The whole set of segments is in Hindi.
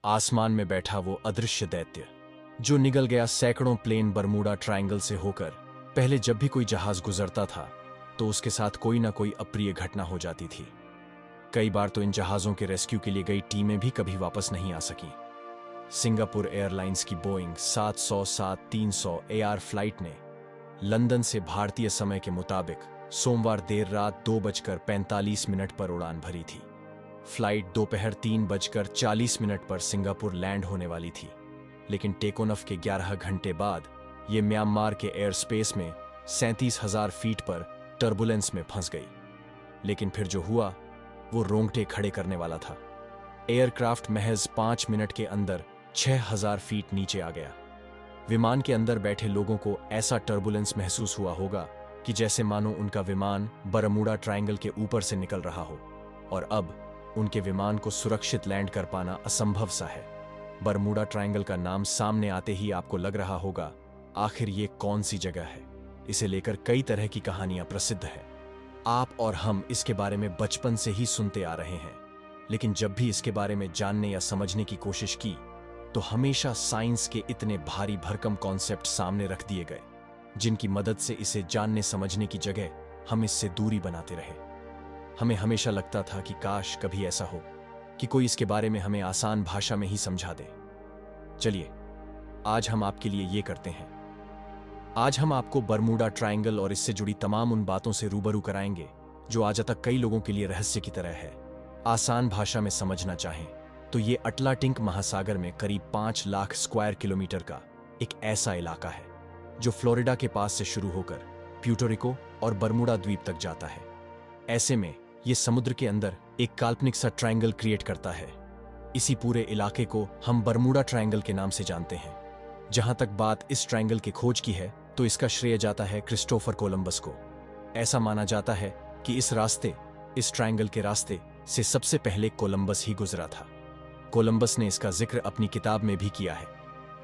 आसमान में बैठा वो अदृश्य दैत्य जो निगल गया सैकड़ों प्लेन बरमूडा ट्रायंगल से होकर। पहले जब भी कोई जहाज गुजरता था तो उसके साथ कोई ना कोई अप्रिय घटना हो जाती थी। कई बार तो इन जहाजों के रेस्क्यू के लिए गई टीमें भी कभी वापस नहीं आ सकीं। सिंगापुर एयरलाइंस की बोइंग 707-300 एआर फ्लाइट ने लंदन से भारतीय समय के मुताबिक सोमवार देर रात 2:45 पर उड़ान भरी थी। फ्लाइट दोपहर 3:40 पर सिंगापुर लैंड होने वाली थी, लेकिन टेक ऑफ के 11 घंटे बाद ये म्यांमार के एयर स्पेस में 37,000 फीट पर टर्बुलेंस में फंस गई। लेकिन फिर जो हुआ वो रोंगटे खड़े करने वाला था। एयरक्राफ्ट महज 5 मिनट के अंदर 6,000 फीट नीचे आ गया। विमान के अंदर बैठे लोगों को ऐसा टर्बुलेंस महसूस हुआ होगा कि जैसे मानो उनका विमान बरमूडा ट्रायंगल के ऊपर से निकल रहा हो और अब उनके विमान को सुरक्षित लैंड कर पाना असंभव सा है। बरमूडा ट्रायंगल का नाम सामने आते ही आपको लग रहा होगा, आखिर ये कौन सी जगह है। इसे लेकर कई तरह की कहानियां प्रसिद्ध हैं। आप और हम इसके बारे में बचपन से ही सुनते आ रहे हैं, लेकिन जब भी इसके बारे में जानने या समझने की कोशिश की तो हमेशा साइंस के इतने भारी भरकम कॉन्सेप्ट सामने रख दिए गए, जिनकी मदद से इसे जानने समझने की जगह हम इससे दूरी बनाते रहे। हमें हमेशा लगता था कि काश कभी ऐसा हो कि कोई इसके बारे में हमें आसान भाषा में ही समझा दे। चलिए, आज हम आपके लिए ये करते हैं। आज हम आपको बरमूडा ट्रायंगल और इससे जुड़ी तमाम उन बातों से रूबरू कराएंगे जो आज तक कई लोगों के लिए रहस्य की तरह है। आसान भाषा में समझना चाहें तो ये अटलांटिक महासागर में करीब 5 लाख स्क्वायर किलोमीटर का एक ऐसा इलाका है जो फ्लोरिडा के पास से शुरू होकर प्यूर्टो और बरमूडा द्वीप तक जाता है। ऐसे में ये समुद्र के अंदर एक काल्पनिक सा ट्रायंगल क्रिएट करता है। इसी पूरे इलाके को हम बरमूडा ट्रायंगल के नाम से जानते हैं। जहां तक बात इस ट्रायंगल की खोज की है तो इसका श्रेय जाता है क्रिस्टोफर कोलंबस को। ऐसा माना जाता है कि इस ट्रायंगल के रास्ते से सबसे पहले कोलंबस ही गुजरा था। कोलंबस ने इसका जिक्र अपनी किताब में भी किया है।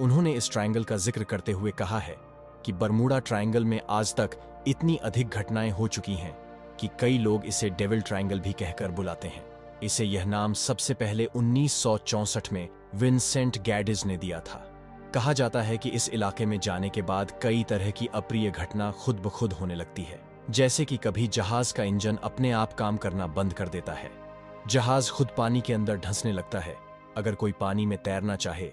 उन्होंने इस ट्रायंगल का जिक्र करते हुए कहा है कि बरमूडा ट्रायंगल में आज तक इतनी अधिक घटनाएं हो चुकी हैं कि कई लोग इसे डेविल ट्रायंगल भी कहकर बुलाते हैं। इसे यह नाम सबसे पहले 1964 में विंसेंट गैडिज ने दिया था। कहा जाता है कि इस इलाके में जाने के बाद कई तरह की अप्रिय घटना खुद ब खुद होने लगती है, जैसे कि कभी जहाज का इंजन अपने आप काम करना बंद कर देता है, जहाज खुद पानी के अंदर धंसने लगता है, अगर कोई पानी में तैरना चाहे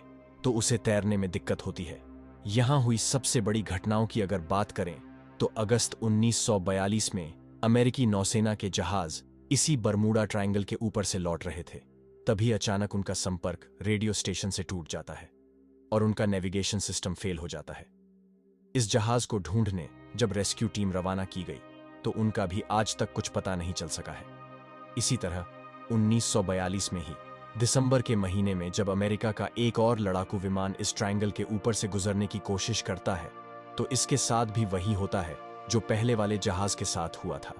तो उसे तैरने में दिक्कत होती है। यहां हुई सबसे बड़ी घटनाओं की अगर बात करें तो अगस्त 1942 में अमेरिकी नौसेना के जहाज इसी बरमूडा ट्रायंगल के ऊपर से लौट रहे थे। तभी अचानक उनका संपर्क रेडियो स्टेशन से टूट जाता है और उनका नेविगेशन सिस्टम फेल हो जाता है। इस जहाज को ढूंढने जब रेस्क्यू टीम रवाना की गई तो उनका भी आज तक कुछ पता नहीं चल सका है। इसी तरह 1942 में ही दिसंबर के महीने में जब अमेरिका का एक और लड़ाकू विमान इस ट्रायंगल के ऊपर से गुजरने की कोशिश करता है तो इसके साथ भी वही होता है जो पहले वाले जहाज के साथ हुआ था।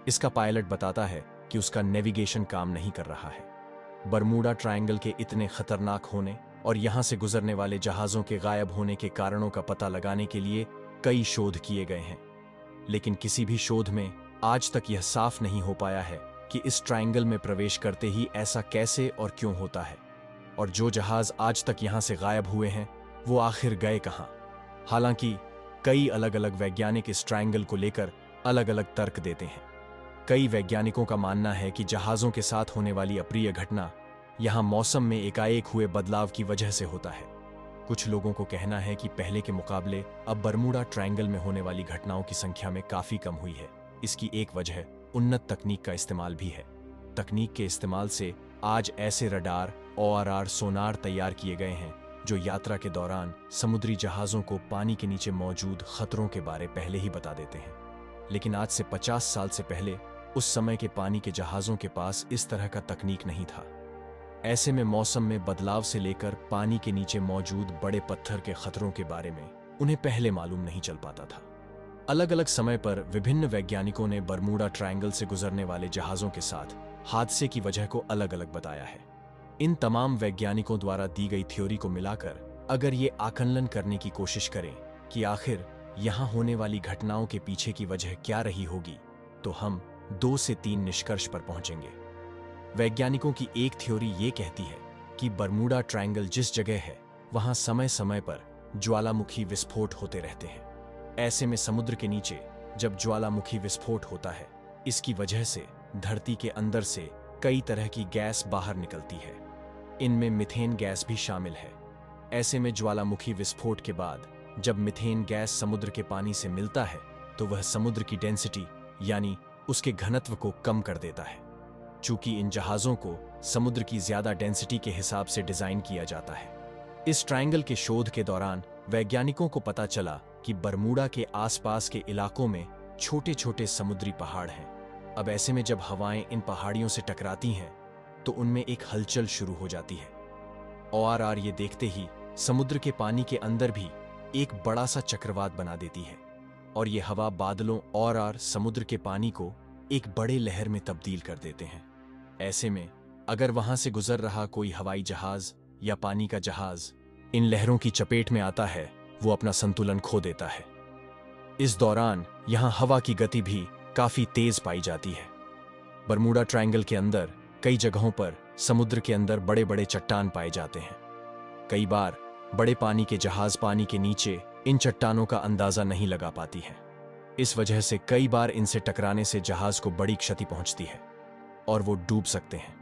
इसका पायलट बताता है कि उसका नेविगेशन काम नहीं कर रहा है। बरमूडा ट्रायंगल के इतने खतरनाक होने और यहां से गुजरने वाले जहाजों के गायब होने के कारणों का पता लगाने के लिए कई शोध किए गए हैं, लेकिन किसी भी शोध में आज तक यह साफ नहीं हो पाया है कि इस ट्रायंगल में प्रवेश करते ही ऐसा कैसे और क्यों होता है, और जो जहाज आज तक यहां से गायब हुए हैं वो आखिर गए कहां। हालांकि कई अलग अलग वैज्ञानिक इस ट्रायंगल को लेकर अलग अलग तर्क देते हैं। कई वैज्ञानिकों का मानना है कि जहाजों के साथ होने वाली अप्रिय घटना यहां मौसम में एकाएक हुए बदलाव की वजह से होता है। कुछ लोगों को कहना है कि पहले के मुकाबले अब बरमूडा ट्रायंगल में होने वाली घटनाओं की संख्या में काफी कम हुई है। इसकी एक वजह उन्नत तकनीक का इस्तेमाल भी है। तकनीक के इस्तेमाल से आज ऐसे रडार ORR सोनार तैयार किए गए हैं जो यात्रा के दौरान समुद्री जहाजों को पानी के नीचे मौजूद खतरों के बारे पहले ही बता देते हैं। लेकिन आज से 50 साल से पहले उस समय के पानी के जहाजों के पास इस तरह का तकनीक नहीं था। ऐसे में मौसम में बदलाव से लेकर पानी के नीचे मौजूद बड़े पत्थर के खतरों के बारे में उन्हें पहले मालूम नहीं चल पाता था। अलग अलग समय पर विभिन्न वैज्ञानिकों ने बरमूडा ट्रायंगल से गुजरने वाले जहाजों के साथ हादसे की वजह को अलग अलग बताया है। इन तमाम वैज्ञानिकों द्वारा दी गई थ्योरी को मिलाकर अगर ये आकलन करने की कोशिश करें कि आखिर यहां होने वाली घटनाओं के पीछे की वजह क्या रही होगी, तो हम 2 से 3 निष्कर्ष पर पहुंचेंगे। वैज्ञानिकों की एक थ्योरी ये कहती है कि बरमूडा ट्रायंगल जिस जगह है वहां समय समय पर ज्वालामुखी विस्फोट होते रहते हैं। ऐसे में समुद्र के नीचे जब ज्वालामुखी विस्फोट होता है, इसकी वजह से धरती के अंदर से कई तरह की गैस बाहर निकलती है। इनमें मीथेन गैस भी शामिल है। ऐसे में ज्वालामुखी विस्फोट के बाद जब मीथेन गैस समुद्र के पानी से मिलता है तो वह समुद्र की डेंसिटी यानी उसके घनत्व को कम कर देता है। चूंकि इन जहाजों को समुद्र की ज्यादा डेंसिटी के हिसाब से डिजाइन किया जाता है। इस ट्रायंगल के शोध के दौरान वैज्ञानिकों को पता चला कि बरमूडा के आसपास के इलाकों में छोटे छोटे समुद्री पहाड़ हैं। अब ऐसे में जब हवाएं इन पहाड़ियों से टकराती हैं तो उनमें एक हलचल शुरू हो जाती है। ORR ये देखते ही समुद्र के पानी के अंदर भी एक बड़ा सा चक्रवात बना देती है और ये हवा बादलों ORR समुद्र के पानी को एक बड़े लहर में तब्दील कर देते हैं। ऐसे में अगर वहां से गुजर रहा कोई हवाई जहाज या पानी का जहाज इन लहरों की चपेट में आता है, वो अपना संतुलन खो देता है। इस दौरान यहां हवा की गति भी काफी तेज पाई जाती है। बरमूडा ट्रायंगल के अंदर कई जगहों पर समुद्र के अंदर बड़े बड़े चट्टान पाए जाते हैं। कई बार बड़े पानी के जहाज पानी के नीचे इन चट्टानों का अंदाजा नहीं लगा पाती हैं। इस वजह से कई बार इनसे टकराने से जहाज को बड़ी क्षति पहुंचती है और वो डूब सकते हैं।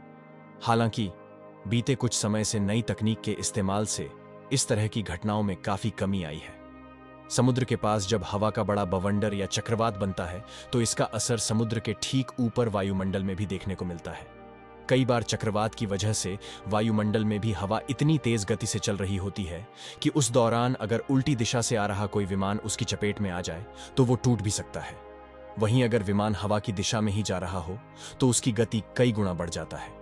हालांकि बीते कुछ समय से नई तकनीक के इस्तेमाल से इस तरह की घटनाओं में काफी कमी आई है। समुद्र के पास जब हवा का बड़ा बवंडर या चक्रवात बनता है तो इसका असर समुद्र के ठीक ऊपर वायुमंडल में भी देखने को मिलता है। कई बार चक्रवात की वजह से वायुमंडल में भी हवा इतनी तेज गति से चल रही होती है कि उस दौरान अगर उल्टी दिशा से आ रहा कोई विमान उसकी चपेट में आ जाए तो वो टूट भी सकता है। वहीं अगर विमान हवा की दिशा में ही जा रहा हो तो उसकी गति कई गुना बढ़ जाता है।